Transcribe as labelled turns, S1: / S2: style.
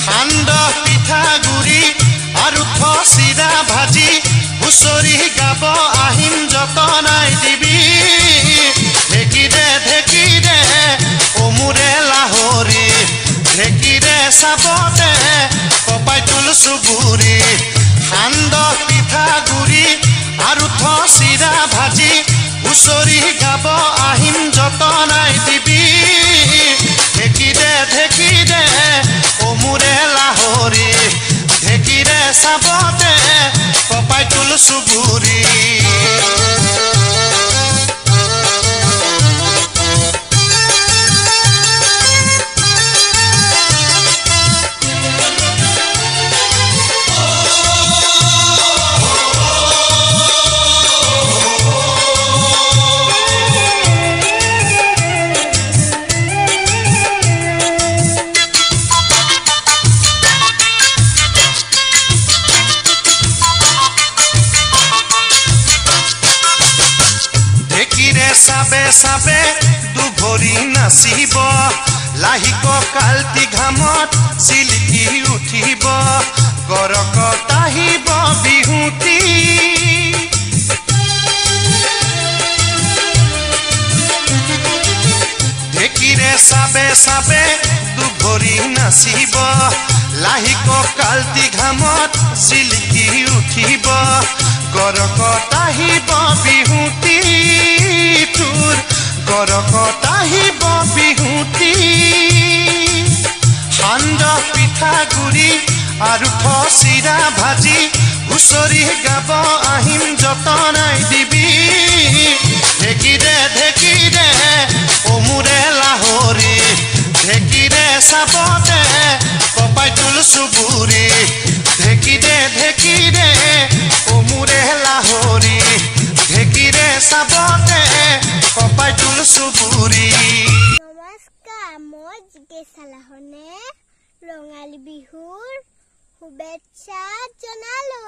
S1: সান্দহ পিঠাগুৰি আৰু থচিৰা ভাজি হুঁচৰি গাব আহিম যতনাই দিবি ঢেঁকীৰে অমুৰে লাহৰি ঢেঁকীৰে চাবতে কপাই তুল চুবুৰি সান্দহ পিঠাগুৰি আৰু থচিৰা ভাজি হুঁচৰি গাব আহিম যতনাই দিবি ঢেঁকীৰে অমুৰে লাহৰি ঢেঁকীৰে চাবতে কপাই তুল চুবুৰি চাবে চাবে দুভৰি নাচিব লাহিক কালটি ঘামত চিলিকি উঠিব গৰকত আহিব বিহুতি ঢেঁকীৰে চাবে চাবে দুভৰি নাচিব লাহিক কালটি ঘামত চিলিকি উঠিব গৰকত আহিব বিহুতি তোৰ গৰকত আহিব বিহুতি সান্দহ পিঠাগুৰি আৰু থচিৰা ভাজি হুঁচৰি গাব আহিম যতনাই দিবি ঢেঁকীৰে অমুৰে লাহৰি ঢেঁকীৰে চাবতে কপাই তুল চুবুৰি ঢেঁকীৰে অমুৰে লাহৰি ঢেঁকীৰে চাবতে কপাই তুল চুবুৰি
S2: নমস্কাৰ মই জিতেশ চালাহনে ৰঙালী বিহুৰ শুভেচ্ছা জনালো।